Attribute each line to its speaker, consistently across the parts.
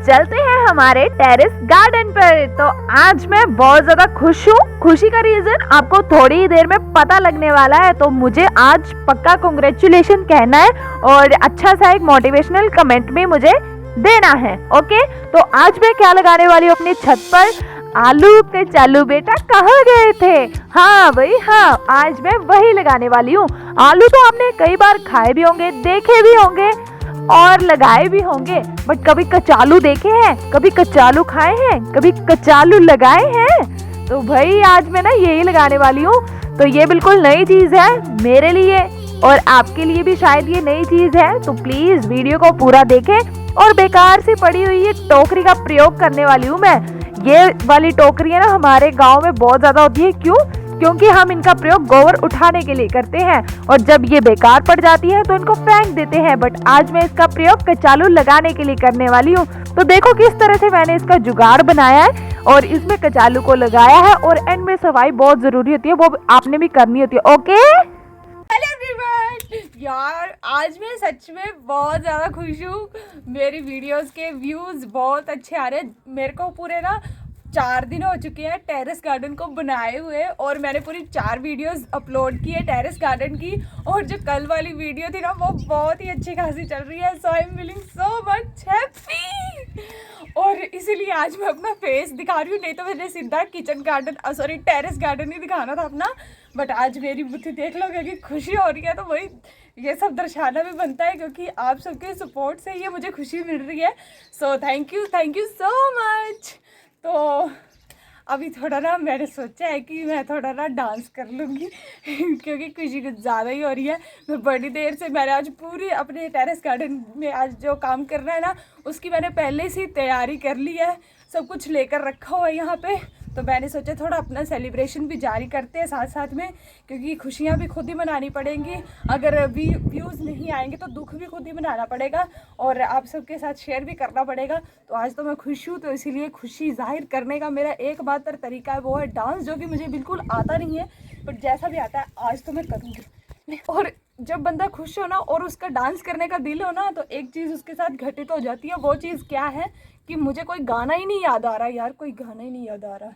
Speaker 1: चलते हैं हमारे टेरेस गार्डन पर। तो आज मैं बहुत ज्यादा खुश हूँ। खुशी का रीजन आपको थोड़ी ही देर में पता लगने वाला है, तो मुझे आज पक्का कांग्रेचुलेशन कहना है और अच्छा सा एक मोटिवेशनल कमेंट भी मुझे देना है। ओके, तो आज मैं क्या लगाने वाली हूँ अपनी छत पर? आलू के चालू बेटा कहाँ गए थे? हाँ भाई हाँ, आज मैं वही लगाने वाली हूँ। आलू तो आपने कई बार खाए भी होंगे, देखे भी होंगे और लगाए भी होंगे, बट कभी कचालू देखे हैं? कभी कचालू खाए हैं? कभी कचालू लगाए हैं? तो भाई आज मैं ना यही लगाने वाली हूँ। तो ये बिल्कुल नई चीज है मेरे लिए और आपके लिए भी शायद ये नई चीज है। तो प्लीज वीडियो को पूरा देखें। और बेकार से पड़ी हुई ये टोकरी का प्रयोग करने वाली हूँ मैं। ये वाली टोकरियां ना हमारे गांव में बहुत ज्यादा होती है। क्यों? क्योंकि हम इनका प्रयोग गोबर उठाने के लिए करते हैं और जब ये बेकार पड़ जाती है तो इनको फेंक देते हैं। बट आज मैं इसका प्रयोग कचालू लगाने के लिए करने वाली हूँ। तो देखो किस तरह से मैंने इसका जुगाड़ बनाया है और इसमें कचालू को लगाया है। और एंड में सफाई बहुत जरूरी होती है, वो आपने भी करनी होती है। ओके यार, आज मैं सच में बहुत ज़्यादा खुश हूँ। मेरी वीडियोस के व्यूज़ बहुत अच्छे आ रहे हैं। मेरे को पूरे ना 4 दिन हो चुके हैं टेरेस गार्डन को बनाए हुए और मैंने पूरी 4 वीडियोस अपलोड की है टेरेस गार्डन की। और जो कल वाली वीडियो थी ना वो बहुत ही अच्छी खासी चल रही है। So I am feeling so much happy और इसीलिए आज मैं अपना फेस दिखा रही हूँ। नहीं तो मैंने सीधा kitchen garden sorry terrace garden ही दिखाना था अपना। बट आज मेरी बुद्धि देख लो क्योंकि खुशी हो रही है, तो वही ये सब दर्शाना भी बनता है क्योंकि आप सबके सपोर्ट से ये मुझे खुशी मिल रही है। So thank you so much. तो अभी थोड़ा ना मैंने सोचा है कि मैं थोड़ा ना डांस कर लूँगी क्योंकि खुशी कुछ ज़्यादा ही हो रही है। मैं बड़ी देर से मैंने आज पूरी अपने टेरेस गार्डन में आज जो काम करना है ना उसकी मैंने पहले से ही तैयारी कर ली है। सब कुछ लेकर रखा हुआ है यहाँ पे। तो मैंने सोचा थोड़ा अपना सेलिब्रेशन भी जारी करते हैं साथ साथ में, क्योंकि खुशियाँ भी खुद ही मनानी पड़ेंगी। अगर व्यूज़ नहीं आएंगे तो दुख भी खुद ही मनाना पड़ेगा और आप सबके साथ शेयर भी करना पड़ेगा। तो आज तो मैं खुश हूँ, तो इसीलिए खुशी जाहिर करने का मेरा एकमात्र तरीका है वो है डांस, जो कि मुझे बिल्कुल आता नहीं है, बट जैसा भी आता है आज तो मैं करूँगी। और जब बंदा खुश हो ना और उसका डांस करने का दिल हो ना तो एक चीज़ उसके साथ घटित हो जाती है। वो चीज़ क्या है कि मुझे कोई गाना ही नहीं याद आ रहा यार, कोई गाना ही नहीं याद आ रहा।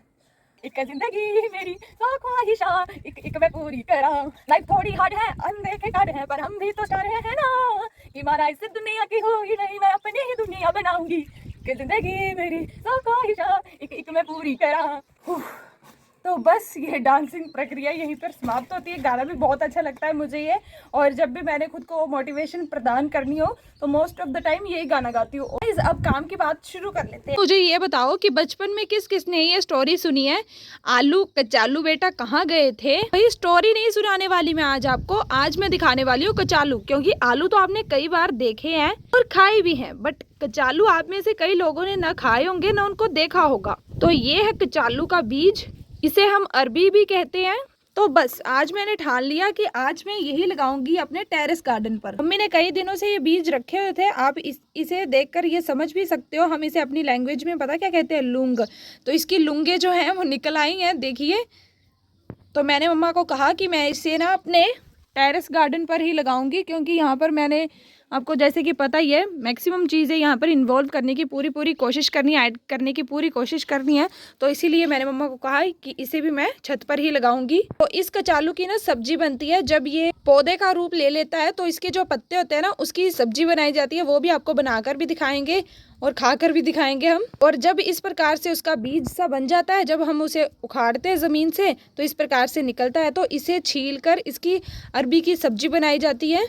Speaker 1: एक जिंदगी मेरी ख्वाहिशां एक मैं पूरी करा। लाइफ थोड़ी हार्ड है, अनदेखे कार्ड है, पर हम भी तो स्टार हैं ना। कि मारा इस दुनिया की हो ही नहीं, मैं अपनी ही दुनिया बनाऊंगी। कि जिंदगी मेरी ख्वाहिशां एक मैं पूरी करा। तो बस ये डांसिंग प्रक्रिया यहीं पर समाप्त होती है। गाना भी बहुत अच्छा लगता है मुझे ये, और जब भी मैंने खुद को मोटिवेशन प्रदान करनी हो तो मोस्ट ऑफ द टाइम यही गाना गाती हूँ। अब काम की बात शुरू कर लेते हैं।
Speaker 2: मुझे ये बताओ कि बचपन में किस किस ने ये स्टोरी सुनी है, आलू कचालू बेटा कहाँ गए थे? भाई स्टोरी नहीं सुनाने वाली मैं आज आपको, आज मैं दिखाने वाली हूँ कचालू। क्योंकि आलू तो आपने कई बार देखे हैं और खाए भी हैं, बट कचालू आप में से कई लोगों ने ना खाए होंगे ना उनको देखा होगा। तो ये है कचालू का बीज, इसे हम अरबी भी कहते हैं। तो बस आज मैंने ठान लिया कि आज मैं यही लगाऊंगी अपने टेरेस गार्डन पर। मम्मी ने कई दिनों से ये बीज रखे हुए थे, आप इसे देखकर ये समझ भी सकते हो। हम इसे अपनी लैंग्वेज में पता क्या कहते हैं, लुंग। तो इसकी लुंगे जो हैं वो निकल आई हैं, देखिए। तो मैंने मम्मा को कहा कि मैं इसे ना अपने टेरेस गार्डन पर ही लगाऊंगी, क्योंकि यहाँ पर मैंने आपको जैसे कि पता ही है मैक्सिमम चीज़ें यहाँ पर इन्वॉल्व करने की पूरी कोशिश करनी है, ऐड करने की पूरी कोशिश करनी है। तो इसीलिए मैंने मम्मा को कहा कि इसे भी मैं छत पर ही लगाऊंगी। तो इस कचालू की ना सब्जी बनती है। जब ये पौधे का रूप ले लेता है तो इसके जो पत्ते होते हैं ना उसकी सब्जी बनाई जाती है। वो भी आपको बनाकर भी दिखाएंगे और खाकर भी दिखाएंगे हम। और जब इस प्रकार से उसका बीज सा बन जाता है, जब हम उसे उखाड़ते हैं ज़मीन से तो इस प्रकार से निकलता है। तो इसे छीलकर इसकी अरबी की सब्जी बनाई जाती है,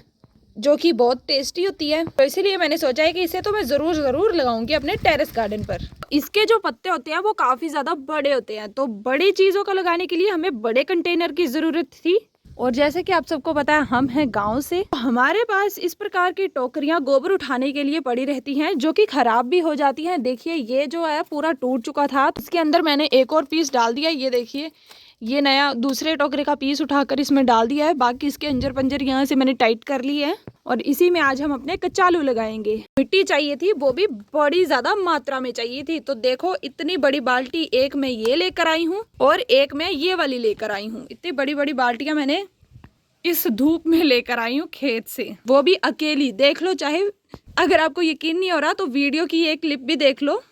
Speaker 2: जो कि बहुत टेस्टी होती है। तो इसीलिए मैंने सोचा है कि इसे तो मैं ज़रूर लगाऊंगी अपने टेरेस गार्डन पर। इसके जो पत्ते होते हैं वो काफ़ी ज़्यादा बड़े होते हैं, तो बड़ी चीज़ों को लगाने के लिए हमें बड़े कंटेनर की ज़रूरत थी। और जैसे कि आप सबको पता है हम हैं गांव से, हमारे पास इस प्रकार की टोकरियां गोबर उठाने के लिए पड़ी रहती हैं, जो कि खराब भी हो जाती हैं। देखिए ये जो है पूरा टूट चुका था, तो इसके अंदर मैंने एक और पीस डाल दिया। ये देखिए, ये नया दूसरे टोकरे का पीस उठाकर इसमें डाल दिया है। बाकी इसके अंजर पंजर यहाँ से मैंने टाइट कर ली है और इसी में आज हम अपने कचालू लगाएंगे। मिट्टी चाहिए थी, वो भी बड़ी ज्यादा मात्रा में चाहिए थी। तो देखो इतनी बड़ी बाल्टी, एक मैं ये लेकर आई हूँ और एक मैं ये वाली लेकर आई हूँ। इतनी बड़ी बड़ी बाल्टियां मैंने इस धूप में लेकर आई हूँ खेत से, वो भी अकेली। देख लो, चाहे अगर आपको यकीन नहीं हो रहा तो वीडियो की एक क्लिप भी देख लो।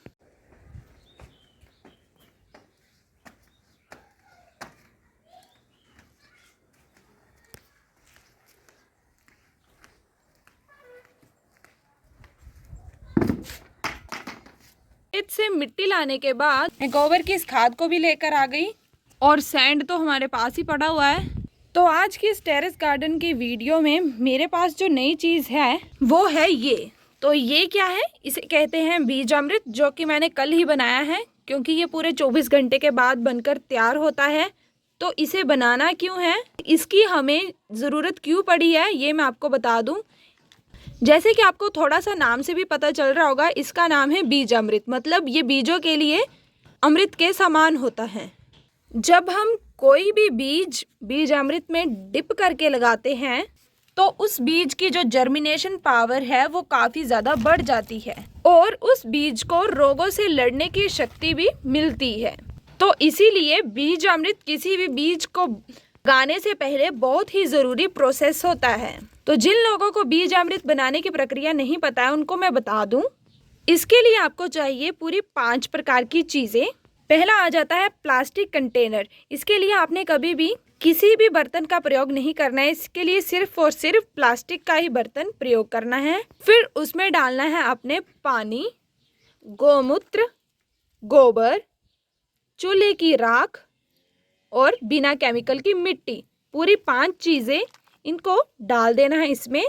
Speaker 2: खेत से मिट्टी लाने के बाद मैं गोबर की इस खाद को भी लेकर आ गई और सैंड तो हमारे पास ही पड़ा हुआ है। तो आज की इस टेरेस गार्डन की वीडियो में मेरे पास जो नई चीज़ है वो है ये। तो ये क्या है? इसे कहते हैं बीज अमृत, जो कि मैंने कल ही बनाया है क्योंकि ये पूरे 24 घंटे के बाद बनकर तैयार होता है। तो इसे बनाना क्यों है, इसकी हमें ज़रूरत क्यों पड़ी है, ये मैं आपको बता दूं। जैसे कि आपको थोड़ा सा नाम से भी पता चल रहा होगा, इसका नाम है बीज अमृत, मतलब ये बीजों के लिए अमृत के समान होता है। जब हम कोई भी बीज अमृत में डिप करके लगाते हैं तो उस बीज की जो जर्मिनेशन पावर है वो काफ़ी ज़्यादा बढ़ जाती है और उस बीज को रोगों से लड़ने की शक्ति भी मिलती है। तो इसीलिए बीज अमृत किसी भी बीज को उगाने से पहले बहुत ही ज़रूरी प्रोसेस होता है। तो जिन लोगों को बीज अमृत बनाने की प्रक्रिया नहीं पता है उनको मैं बता दूं। इसके लिए आपको चाहिए पूरी 5 प्रकार की चीज़ें। पहला आ जाता है प्लास्टिक कंटेनर। इसके लिए आपने कभी भी किसी भी बर्तन का प्रयोग नहीं करना है, इसके लिए सिर्फ और सिर्फ प्लास्टिक का ही बर्तन प्रयोग करना है। फिर उसमें डालना है आपने पानी, गोमूत्र, गोबर, चूल्हे की राख और बिना केमिकल की मिट्टी। पूरी 5 चीज़ें इनको डाल देना है। इसमें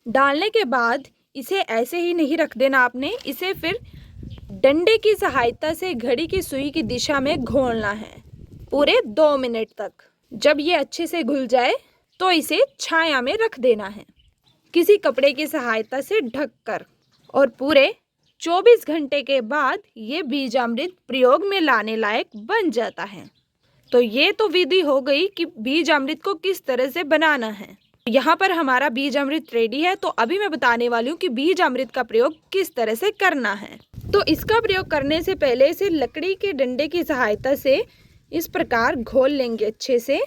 Speaker 2: डालने के बाद इसे ऐसे ही नहीं रख देना आपने, इसे फिर डंडे की सहायता से घड़ी की सुई की दिशा में घोलना है पूरे 2 मिनट तक। जब ये अच्छे से घुल जाए तो इसे छाया में रख देना है किसी कपड़े की सहायता से ढककर, और पूरे 24 घंटे के बाद ये बीजामृत प्रयोग में लाने लायक बन जाता है। तो ये तो विधि हो गई कि बीज अमृत को किस तरह से बनाना है। यहाँ पर हमारा बीज अमृत रेडी है। तो अभी मैं बताने वाली हूँ कि बीज अमृत का प्रयोग किस तरह से करना है। तो इसका प्रयोग करने से पहले इसे लकड़ी के डंडे की सहायता से इस प्रकार घोल लेंगे अच्छे से।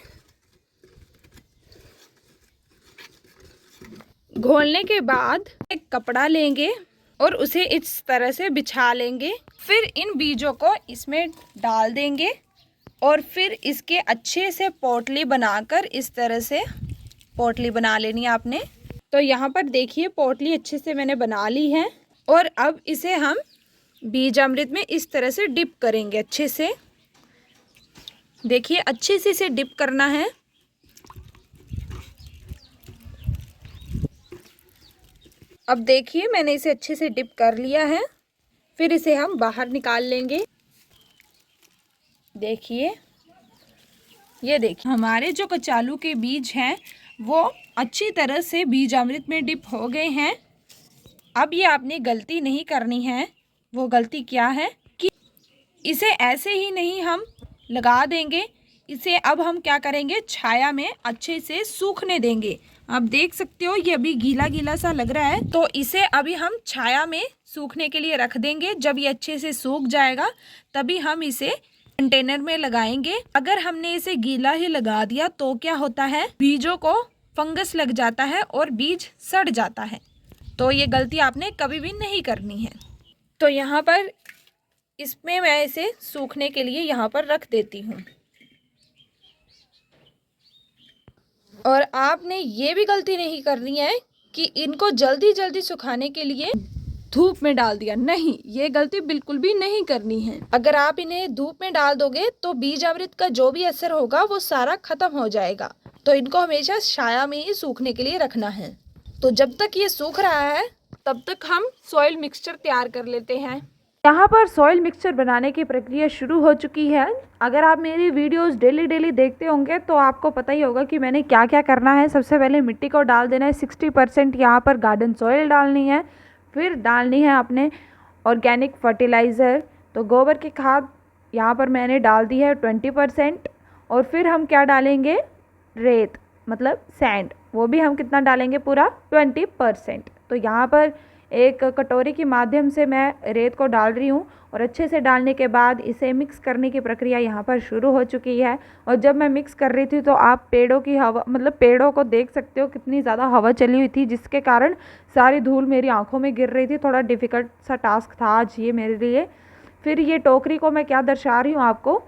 Speaker 2: घोलने के बाद एक कपड़ा लेंगे और उसे इस तरह से बिछा लेंगे। फिर इन बीजों को इसमें डाल देंगे और फिर इसके अच्छे से पोटली बनाकर इस तरह से पोटली बना लेनी है आपने। तो यहाँ पर देखिए पोटली अच्छे से मैंने बना ली है और अब इसे हम बीज अमृत में इस तरह से डिप करेंगे अच्छे से। देखिए अच्छे से इसे डिप करना है। अब देखिए मैंने इसे अच्छे से डिप कर लिया है। फिर इसे हम बाहर निकाल लेंगे। देखिए, ये देखिए हमारे जो कचालू के बीज हैं वो अच्छी तरह से बीज अमृत में डिप हो गए हैं। अब ये आपने गलती नहीं करनी है। वो गलती क्या है कि इसे ऐसे ही नहीं हम लगा देंगे, इसे अब हम क्या करेंगे, छाया में अच्छे से सूखने देंगे। आप देख सकते हो ये अभी गीला गीला सा लग रहा है, तो इसे अभी हम छाया में सूखने के लिए रख देंगे। जब ये अच्छे से सूख जाएगा तभी हम इसे कंटेनर में लगाएंगे। अगर हमने इसे गीला ही लगा दिया तो क्या होता है, बीजों को फंगस लग जाता है और बीज सड़ जाता है। तो ये गलती आपने कभी भी नहीं करनी है। तो यहाँ पर इसमें मैं इसे सूखने के लिए यहाँ पर रख देती हूँ। और आपने ये भी गलती नहीं करनी है कि इनको जल्दी जल्दी सुखाने के लिए धूप में डाल दिया, नहीं, ये गलती बिल्कुल भी नहीं करनी है। अगर आप इन्हें धूप में डाल दोगे तो बीज अमृत का जो भी असर होगा वो सारा खत्म हो जाएगा। तो इनको हमेशा छाया में ही सूखने के लिए रखना है। तो जब तक ये सूख रहा है तब तक हम सॉइल मिक्सचर तैयार कर लेते हैं। यहाँ पर सॉइल मिक्सचर बनाने की प्रक्रिया शुरू हो चुकी है। अगर आप मेरी वीडियोस डेली देखते होंगे तो आपको पता ही होगा कि मैंने क्या क्या करना है। सबसे पहले मिट्टी को डाल देना है 60%, यहाँ पर गार्डन सॉइल डालनी है। फिर डालनी है अपने ऑर्गेनिक फर्टिलाइज़र, तो गोबर की खाद यहाँ पर मैंने डाल दी है 20%। और फिर हम क्या डालेंगे, रेत मतलब सैंड, वो भी हम कितना डालेंगे, पूरा 20%। तो यहाँ पर
Speaker 1: एक कटोरी के माध्यम से मैं रेत को डाल रही हूँ और अच्छे से डालने के बाद इसे मिक्स करने की प्रक्रिया यहाँ पर शुरू हो चुकी है। और जब मैं मिक्स कर रही थी तो आप पेड़ों की हवा मतलब पेड़ों को देख सकते हो कितनी ज़्यादा हवा चली हुई थी, जिसके कारण सारी धूल मेरी आंखों में गिर रही थी। थोड़ा डिफ़िकल्ट सा टास्क था आज ये मेरे लिए। फिर ये टोकरी को मैं क्या दर्शा रही हूँ आपको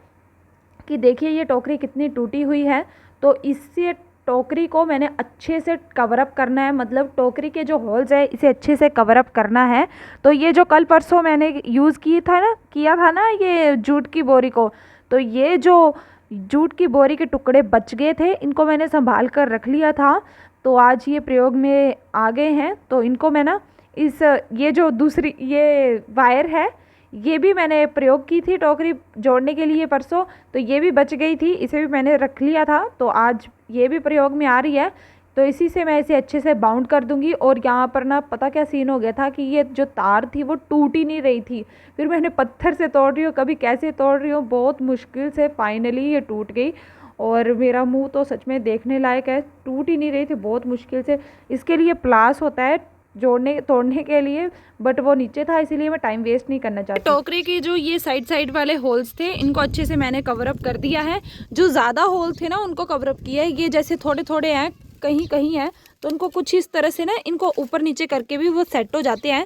Speaker 1: कि देखिए ये टोकरी कितनी टूटी हुई है। तो इससे टोकरी को मैंने अच्छे से कवर अप करना है, मतलब टोकरी के जो होल्स है इसे अच्छे से कवर अप करना है। तो ये जो कल परसों मैंने यूज़ किया था ना ये जूट की बोरी को, तो ये जो जूट की बोरी के टुकड़े बच गए थे इनको मैंने संभाल कर रख लिया था। तो आज ये प्रयोग में आ गए हैं। तो इनको मैं ना ये जो दूसरी ये वायर है ये भी मैंने प्रयोग की थी टोकरी जोड़ने के लिए परसों, तो ये भी बच गई थी, इसे भी मैंने रख लिया था। तो आज ये भी प्रयोग में आ रही है। तो इसी से मैं इसे अच्छे से बाउंड कर दूंगी। और यहाँ पर ना पता क्या सीन हो गया था कि ये जो तार थी वो टूट ही नहीं रही थी। फिर मैंने पत्थर से तोड़ रही हूँ, कभी कैसे तोड़ रही हूँ, बहुत मुश्किल से फाइनली ये टूट गई। और मेरा मुंह तो सच में देखने लायक है, टूट ही नहीं रही थी बहुत मुश्किल से। इसके लिए प्लास होता है तोड़ने के लिए, बट वो नीचे था इसीलिए मैं टाइम वेस्ट नहीं करना चाहती।
Speaker 2: टोकरी के जो ये साइड वाले होल्स थे इनको अच्छे से मैंने कवर अप कर दिया है। जो ज़्यादा होल थे ना उनको कवर अप किया है। ये जैसे थोड़े थोड़े हैं, कहीं कहीं है, तो उनको कुछ इस तरह से ना इनको ऊपर नीचे करके भी वो सेट हो जाते हैं।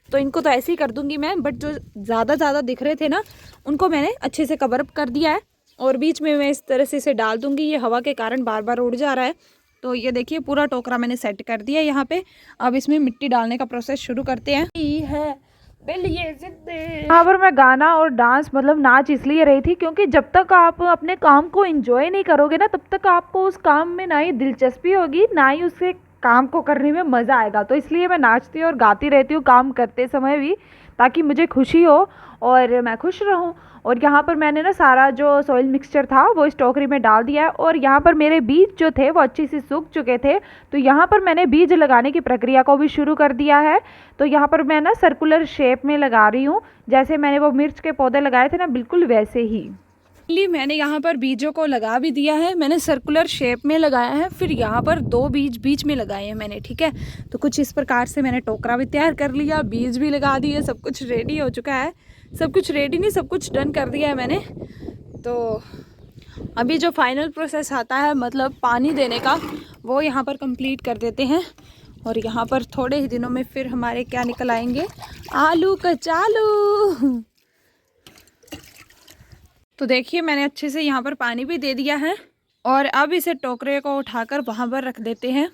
Speaker 2: तो इनको तो ऐसे ही कर दूंगी मैं, बट जो ज़्यादा दिख रहे थे ना उनको मैंने अच्छे से कवर अप कर दिया है। और बीच में मैं इस तरह से इसे डाल दूंगी, ये हवा के कारण बार बार उड़ जा रहा है। तो ये देखिए पूरा टोकरा मैंने सेट कर दिया यहाँ पे। अब इसमें मिट्टी डालने का प्रोसेस शुरू करते हैं।
Speaker 1: यहाँ पर मैं गाना और डांस मतलब नाच इसलिए रही थी क्योंकि जब तक आप अपने काम को एंजॉय नहीं करोगे ना तब तक आपको उस काम में ना ही दिलचस्पी होगी ना ही उससे काम को करने में मज़ा आएगा। तो इसलिए मैं नाचती और गाती रहती हूँ काम करते समय भी, ताकि मुझे खुशी हो और मैं खुश रहूँ। और यहाँ पर मैंने ना सारा जो सॉइल मिक्सचर था वो इस टोकरी में डाल दिया है। और यहाँ पर मेरे बीज जो थे वो अच्छे से सूख चुके थे, तो यहाँ पर मैंने बीज लगाने की प्रक्रिया को भी शुरू कर दिया है। तो यहाँ पर मैं ना सर्कुलर शेप में लगा रही हूँ, जैसे मैंने वो मिर्च के पौधे लगाए थे ना बिल्कुल वैसे ही।
Speaker 2: मैंने यहाँ पर बीजों को लगा भी दिया है, मैंने सर्कुलर शेप में लगाया है। फिर यहाँ पर 2 बीज बीच में लगाए हैं मैंने, ठीक है। तो कुछ इस प्रकार से मैंने टोकरा भी तैयार कर लिया, बीज भी लगा दिए, सब कुछ रेडी हो चुका है। सब कुछ रेडी नहीं, सब कुछ डन कर दिया है मैंने। तो अभी जो फाइनल प्रोसेस आता है मतलब पानी देने का, वो यहाँ पर कंप्लीट कर देते हैं। और यहाँ पर थोड़े ही दिनों में फिर हमारे क्या निकल आएंगे, आलू कचालू। तो देखिए मैंने अच्छे से यहाँ पर पानी भी दे दिया है। और अब इसे टोकरे को उठाकर वहाँ पर रख देते हैं।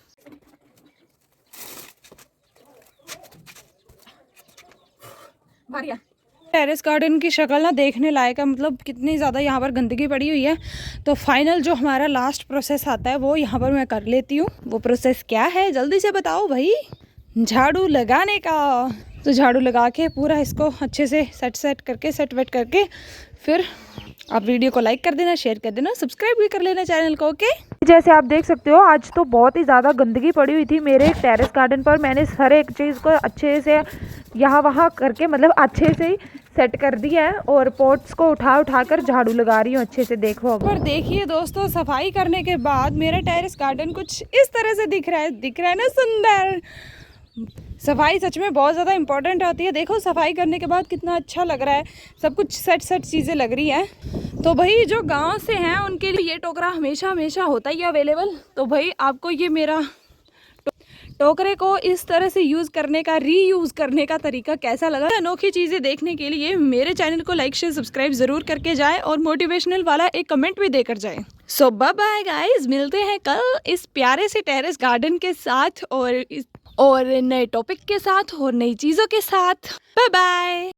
Speaker 2: टेरेस गार्डन की शक्ल ना देखने लायक है, मतलब कितनी ज़्यादा यहाँ पर गंदगी पड़ी हुई है। तो फाइनल जो हमारा लास्ट प्रोसेस आता है वो यहाँ पर मैं कर लेती हूँ। वो प्रोसेस क्या है जल्दी से बताओ भाई। झाड़ू लगाने का। तो झाड़ू लगा के पूरा इसको अच्छे से सेट वेट करके फिर आप वीडियो को लाइक कर देना, शेयर कर देना, सब्सक्राइब भी कर लेना चैनल को, ओके।
Speaker 1: जैसे आप देख सकते हो आज तो बहुत ही ज़्यादा गंदगी पड़ी हुई थी मेरे टेरेस गार्डन पर। मैंने हर एक चीज़ को अच्छे से यहाँ वहाँ करके मतलब अच्छे से ही सेट कर दिया है। और पॉट्स को उठा कर झाड़ू लगा रही हूँ अच्छे से, देखो।
Speaker 2: पर देखिए दोस्तों, सफाई करने के बाद मेरा टेरेस गार्डन कुछ इस तरह से दिख रहा है ना, सुंदर। सफाई सच में बहुत ज़्यादा इम्पोर्टेंट होती है। देखो सफाई करने के बाद कितना अच्छा लग रहा है, सब कुछ सेट चीज़ें लग रही हैं। तो भाई जो गांव से हैं उनके लिए ये टोकरा हमेशा होता ही अवेलेबल। तो भाई आपको ये मेरा टोकरे को इस तरह से यूज़ करने का, रीयूज़ करने का तरीका कैसा लगा? अनोखी चीज़ें देखने के लिए मेरे चैनल को लाइक शेयर सब्सक्राइब ज़रूर करके जाएं और मोटिवेशनल वाला एक कमेंट भी देकर जाएं। सो बाय बाय गाइस, मिलते हैं कल इस प्यारे से टेरेस गार्डन के साथ और नए टॉपिक के साथ और नई चीज़ों के साथ। Bye bye.